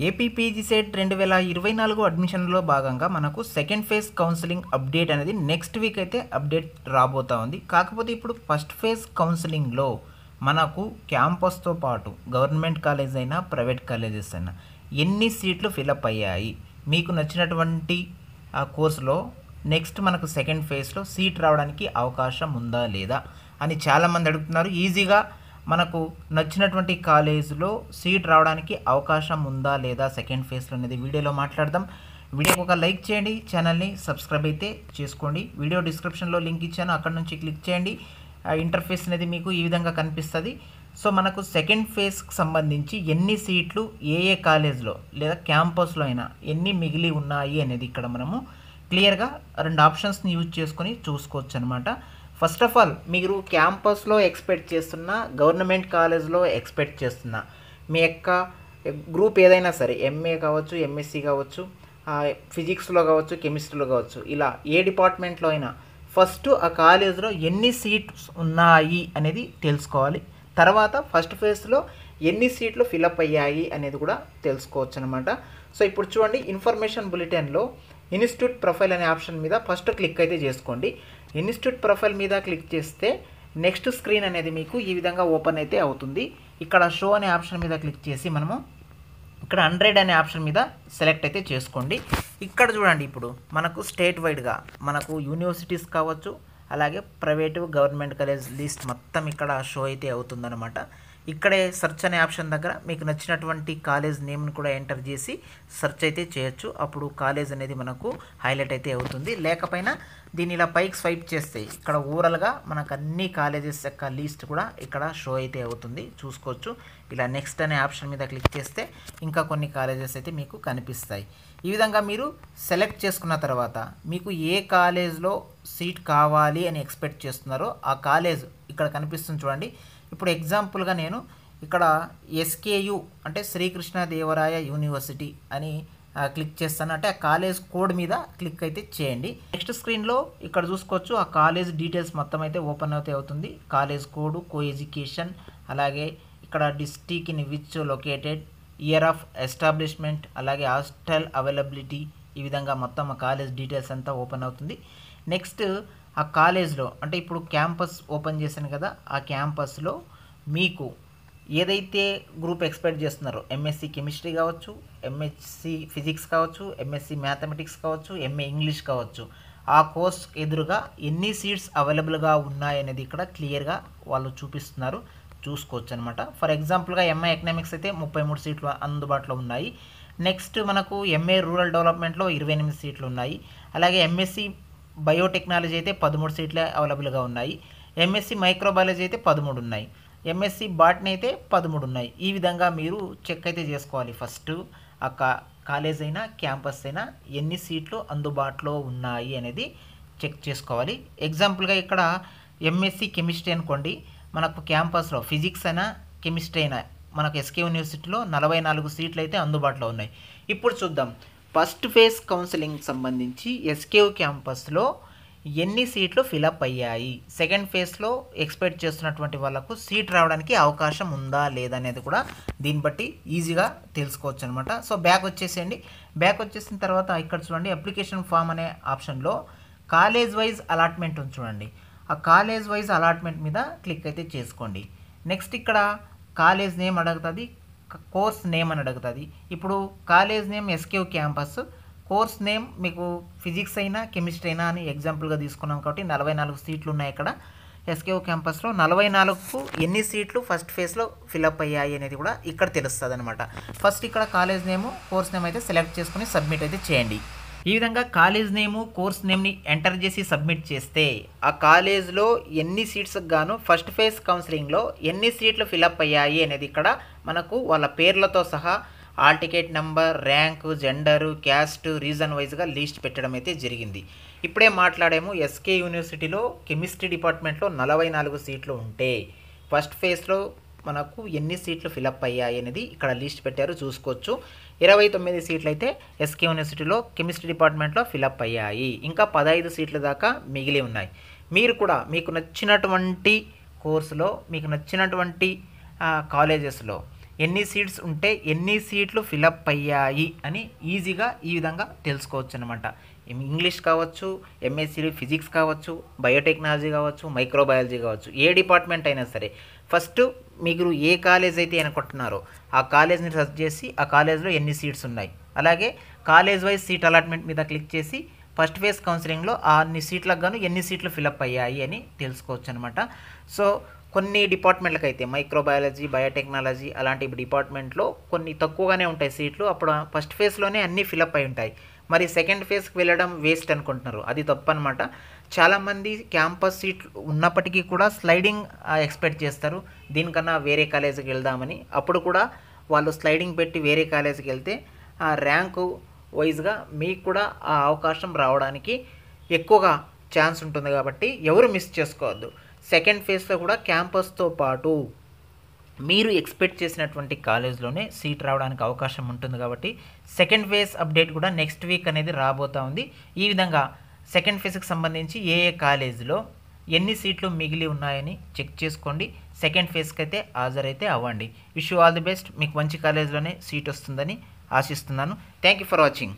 AP PG set 2024 అడ్మిషన్లో భాగంగా మనకు second phase counselling update అనేది నెక్స్ట్ వీక్ అయితే అప్డేట్ రాబోతా ఉంది. కాకపోతే ఇప్పుడు ఫస్ట్ ఫేజ్ కౌన్సిలింగ్లో మనకు క్యాంపస్తో పాటు గవర్నమెంట్ కాలేజ్ అయినా ప్రైవేట్ కాలేజెస్ అయినా ఎన్ని సీట్లు ఫిలప్ అయ్యాయి, మీకు నచ్చినటువంటి ఆ కోర్సులో నెక్స్ట్ మనకు సెకండ్ ఫేజ్లో సీట్ రావడానికి అవకాశం ఉందా లేదా అని చాలామంది అడుగుతున్నారు. ఈజీగా మనకు నచ్చినటువంటి కాలేజీలో సీట్ రావడానికి అవకాశం ఉందా లేదా సెకండ్ ఫేజ్లో అనేది వీడియోలో మాట్లాడదాం. వీడియోకి ఒక లైక్ చేయండి, ఛానల్ని సబ్స్క్రైబ్ అయితే చేసుకోండి. వీడియో డిస్క్రిప్షన్లో లింక్ ఇచ్చాను, అక్కడ నుంచి క్లిక్ చేయండి. ఇంటర్ఫేస్ అనేది మీకు ఈ విధంగా కనిపిస్తుంది. సో మనకు సెకండ్ ఫేజ్కి సంబంధించి ఎన్ని సీట్లు ఏ కాలేజ్లో లేదా క్యాంపస్లో అయినా ఎన్ని మిగిలి ఉన్నాయి అనేది ఇక్కడ మనము క్లియర్గా రెండు ఆప్షన్స్ని యూజ్ చేసుకొని చూసుకోవచ్చు అనమాట. ఫస్ట్ ఆఫ్ ఆల్ మీరు క్యాంపస్లో ఎక్స్పెక్ట్ చేస్తున్న, గవర్నమెంట్ కాలేజ్లో ఎక్స్పెక్ట్ చేస్తున్న మీ యొక్క గ్రూప్ ఏదైనా సరే, ఎంఏ కావచ్చు, ఎంఎస్సి కావచ్చు, ఫిజిక్స్లో కావచ్చు, కెమిస్ట్రీలో కావచ్చు, ఇలా ఏ డిపార్ట్మెంట్లో అయినా ఫస్ట్ ఆ కాలేజ్లో ఎన్ని సీట్స్ ఉన్నాయి అనేది తెలుసుకోవాలి. తర్వాత ఫస్ట్ ఫేజ్లో ఎన్ని సీట్లు ఫిలప్ అయ్యాయి అనేది కూడా తెలుసుకోవచ్చు అనమాట. సో ఇప్పుడు చూడండి, ఇన్ఫర్మేషన్ బులెటిన్లో ఇన్స్టిట్యూట్ ప్రొఫైల్ అనే ఆప్షన్ మీద ఫస్ట్ క్లిక్ అయితే చేసుకోండి. ఇన్స్టిట్యూట్ ప్రొఫైల్ మీద క్లిక్ చేస్తే నెక్స్ట్ స్క్రీన్ అనేది మీకు ఈ విధంగా ఓపెన్ అయితే అవుతుంది. ఇక్కడ షో అనే ఆప్షన్ మీద క్లిక్ చేసి మనము ఇక్కడ 100 అనే ఆప్షన్ మీద సెలెక్ట్ అయితే చేసుకోండి. ఇక్కడ చూడండి, ఇప్పుడు మనకు స్టేట్ వైడ్గా మనకు యూనివర్సిటీస్ కావచ్చు, అలాగే ప్రైవేటు గవర్నమెంట్ కాలేజ్ లిస్ట్ మొత్తం ఇక్కడ షో అయితే అవుతుందన్నమాట. ఇక్కడే సెర్చ్ అనే ఆప్షన్ దగ్గర మీకు నచ్చినటువంటి కాలేజ్ నేమ్ని కూడా ఎంటర్ చేసి సెర్చ్ అయితే చేయొచ్చు. అప్పుడు కాలేజ్ అనేది మనకు హైలైట్ అయితే అవుతుంది. లేకపోయినా దీన్ని ఇలా పైకి స్వైప్ చేస్తే ఇక్కడ ఓవరాల్గా మనకు అన్ని కాలేజెస్ యొక్క లిస్ట్ కూడా ఇక్కడ షో అయితే అవుతుంది, చూసుకోవచ్చు. ఇలా నెక్స్ట్ అనే ఆప్షన్ మీద క్లిక్ చేస్తే ఇంకా కొన్ని కాలేజెస్ అయితే మీకు కనిపిస్తాయి. ఈ విధంగా మీరు సెలెక్ట్ చేసుకున్న తర్వాత మీకు ఏ కాలేజ్లో సీట్ కావాలి అని ఎక్స్పెక్ట్ చేస్తున్నారో ఆ కాలేజ్ ఇక్కడ కనిపిస్తుంది చూడండి. ఇప్పుడు ఎగ్జాంపుల్గా నేను ఇక్కడ ఎస్కేయు అంటే శ్రీకృష్ణదేవరాయ యూనివర్సిటీ అని క్లిక్ చేస్తాను. అంటే ఆ కాలేజ్ కోడ్ మీద క్లిక్ అయితే చేయండి. నెక్స్ట్ స్క్రీన్లో ఇక్కడ చూసుకోవచ్చు, ఆ కాలేజ్ డీటెయిల్స్ మొత్తం అయితే ఓపెన్ అయితే అవుతుంది. కాలేజ్ కోడ్, కో ఎడ్యుకేషన్, అలాగే ఇక్కడ district in which located, year of establishment, అలాగే హాస్టల్ అవైలబిలిటీ, ఈ విధంగా మొత్తం ఆ కాలేజ్ డీటెయిల్స్ అంతా ఓపెన్ అవుతుంది. నెక్స్ట్ ఆ కాలేజ్లో అంటే ఇప్పుడు క్యాంపస్ ఓపెన్ చేశాను కదా, ఆ క్యాంపస్లో మీకు ఏదైతే గ్రూప్ ఎక్స్పెక్ట్ చేస్తున్నారో, ఎంఎస్సి కెమిస్ట్రీ కావచ్చు, ఎంఎస్సి ఫిజిక్స్ కావచ్చు, ఎంఎస్సి మ్యాథమెటిక్స్ కావచ్చు, ఎంఏ ఇంగ్లీష్ కావచ్చు, ఆ కోర్స్ ఎదురుగా ఎన్ని సీట్స్ అవైలబుల్గా ఉన్నాయనేది ఇక్కడ క్లియర్గా వాళ్ళు చూపిస్తున్నారు, చూసుకోవచ్చు అనమాట. ఫర్ ఎగ్జాంపుల్గా ఎంఏ ఎకనామిక్స్ అయితే 33 సీట్లు అందుబాటులో ఉన్నాయి. నెక్స్ట్ మనకు ఎంఏ రూరల్ డెవలప్మెంట్లో 28 సీట్లు ఉన్నాయి. అలాగే ఎంఎస్సి బయోటెక్నాలజీ అయితే 13 సీట్లే అవైలబుల్గా ఉన్నాయి. ఎంఎస్సి మైక్రోబయాలజీ అయితే 13 ఉన్నాయి. ఎంఎస్సి బాటనీ అయితే 13 ఉన్నాయి. ఈ విధంగా మీరు చెక్ అయితే చేసుకోవాలి. ఫస్ట్ ఆ కాలేజ్ అయినా క్యాంపస్ అయినా ఎన్ని సీట్లు అందుబాటులో ఉన్నాయి అనేది చెక్ చేసుకోవాలి. ఎగ్జాంపుల్గా ఇక్కడ ఎంఎస్సి కెమిస్ట్రీ అనుకోండి, మనకు క్యాంపస్లో ఫిజిక్స్ అయినా కెమిస్ట్రీ అయినా మనకు ఎస్కే యూనివర్సిటీలో 44 సీట్లు అయితే అందుబాటులో ఉన్నాయి. ఇప్పుడు చూద్దాం, ఫస్ట్ ఫేజ్ కౌన్సిలింగ్ సంబంధించి ఎస్కేయు క్యాంపస్లో ఎన్ని సీట్లు ఫిలప్ అయ్యాయి, సెకండ్ ఫేజ్లో ఎక్స్పెక్ట్ చేస్తున్నటువంటి వాళ్ళకు సీట్ రావడానికి అవకాశం ఉందా లేదా అనేది కూడా దీన్ని బట్టి ఈజీగా తెలుసుకోవచ్చు అనమాట. సో బ్యాక్ వచ్చేసేయండి. బ్యాక్ వచ్చేసిన తర్వాత ఇక్కడ చూడండి, అప్లికేషన్ ఫామ్ అనే ఆప్షన్లో కాలేజ్ వైజ్ అలాట్మెంట్ ఉంది చూడండి. ఆ కాలేజ్ వైజ్ అలాట్మెంట్ మీద క్లిక్ అయితే చేసుకోండి. నెక్స్ట్ ఇక్కడ కాలేజ్ నేమ్ అడుగుతుంది, కోర్స్ నేమ్ అని అడుగుతుంది. ఇప్పుడు college name SKU campus, course name మీకు ఫిజిక్స్ అయినా కెమిస్ట్రీ అయినా అని ఎగ్జాంపుల్గా తీసుకున్నాం కాబట్టి 44 సీట్లు ఉన్నాయి ఇక్కడ ఎస్కేయు క్యాంపస్లో. 44కు ఎన్ని సీట్లు ఫస్ట్ ఫేజ్లో ఫిలప్ అయ్యాయి అనేది కూడా ఇక్కడ తెలుస్తుంది అనమాట. ఫస్ట్ ఇక్కడ కాలేజ్ నేము, కోర్స్ నేమ్ అయితే సెలెక్ట్ చేసుకుని సబ్మిట్ అయితే చేయండి. ఈ విధంగా కాలేజ్ నేము, కోర్స్ నేమ్ని ఎంటర్ చేసి సబ్మిట్ చేస్తే ఆ కాలేజ్లో ఎన్ని సీట్స్కి గాను ఫస్ట్ ఫేజ్ కౌన్సిలింగ్లో ఎన్ని సీట్లు ఫిలప్ అయ్యాయి అనేది ఇక్కడ మనకు వాళ్ళ పేర్లతో సహా all ticket number, rank, gender, caste, reason వైజ్గా లిస్ట్ పెట్టడం అయితే జరిగింది. ఇప్పుడే మాట్లాడాము, ఎస్కే యూనివర్సిటీలో కెమిస్ట్రీ డిపార్ట్మెంట్లో 44 సీట్లు ఉంటే ఫస్ట్ ఫేజ్లో మనకు ఎన్ని సీట్లు ఫిలప్ అయ్యాయి అనేది ఇక్కడ లిస్ట్ పెట్టారు, చూసుకోవచ్చు. 29 సీట్లు అయితే ఎస్కే యూనివర్సిటీలో కెమిస్ట్రీ డిపార్ట్మెంట్లో ఫిలప్ అయ్యాయి. ఇంకా 15 సీట్ల దాకా మిగిలి ఉన్నాయి. మీరు కూడా మీకు నచ్చినటువంటి కోర్సులో, మీకు నచ్చినటువంటి కాలేజెస్లో ఎన్ని సీట్స్ ఉంటే ఎన్ని సీట్లు ఫిలప్ అయ్యాయి అని ఈజీగా ఈ విధంగా తెలుసుకోవచ్చు అనమాట. ఇంగ్లీష్ కావచ్చు, ఎంఎస్సీ ఫిజిక్స్ కావచ్చు, బయోటెక్నాలజీ కావచ్చు, మైక్రోబయాలజీ కావచ్చు, ఏ డిపార్ట్మెంట్ అయినా సరే ఫస్ట్ మీరు ఏ కాలేజ్ అయితే అనుకుంటున్నారో ఆ కాలేజ్ని సెర్చ్ చేసి ఆ కాలేజ్లో ఎన్ని సీట్స్ ఉన్నాయి, అలాగే కాలేజ్ వైజ్ సీట్ అలాట్మెంట్ మీద క్లిక్ చేసి ఫస్ట్ ఫేజ్ కౌన్సిలింగ్లో ఆ అన్ని సీట్లకు గాను ఎన్ని సీట్లు ఫిలప్ అయ్యాయి అని తెలుసుకోవచ్చు అనమాట. సో కొన్ని డిపార్ట్మెంట్లకు అయితే మైక్రోబయాలజీ, బయోటెక్నాలజీ అలాంటి డిపార్ట్మెంట్లో కొన్ని తక్కువగానే ఉంటాయి సీట్లు, అప్పుడు ఫస్ట్ ఫేజ్లోనే అన్నీ ఫిలప్ అయి ఉంటాయి. మరి సెకండ్ ఫేజ్కి వెళ్ళడం వేస్ట్ అనుకుంటున్నారు, అది తప్పు అనమాట. చాలామంది క్యాంపస్ సీట్లు ఉన్నప్పటికీ కూడా స్లైడింగ్ ఎక్స్పెక్ట్ చేస్తారు, దీనికన్నా వేరే కాలేజీకి వెళ్దామని. అప్పుడు కూడా వాళ్ళు స్లైడింగ్ పెట్టి వేరే కాలేజీకి వెళ్తే ఆ ర్యాంకు వైజ్గా మీకు కూడా ఆ అవకాశం రావడానికి ఎక్కువగా ఛాన్స్ ఉంటుంది. కాబట్టి ఎవరు మిస్ చేసుకోవద్దు. సెకండ్ ఫేజ్లో కూడా క్యాంపస్తో పాటు మీరు ఎక్స్పెక్ట్ చేసినటువంటి కాలేజ్లోనే సీట్ రావడానికి అవకాశం ఉంటుంది. కాబట్టి సెకండ్ ఫేజ్ అప్డేట్ కూడా నెక్స్ట్ వీక్ అనేది రాబోతూ ఉంది. ఈ విధంగా సెకండ్ ఫేజ్కి సంబంధించి ఏ ఏ కాలేజీలో ఎన్ని సీట్లు మిగిలి ఉన్నాయని చెక్ చేసుకోండి. సెకండ్ ఫేజ్కి అయితే హాజరైతే అవ్వండి. Wish you all the best. మీకు మంచి కాలేజ్లోనే సీట్ వస్తుందని ఆశిస్తున్నాను. Thank you for watching.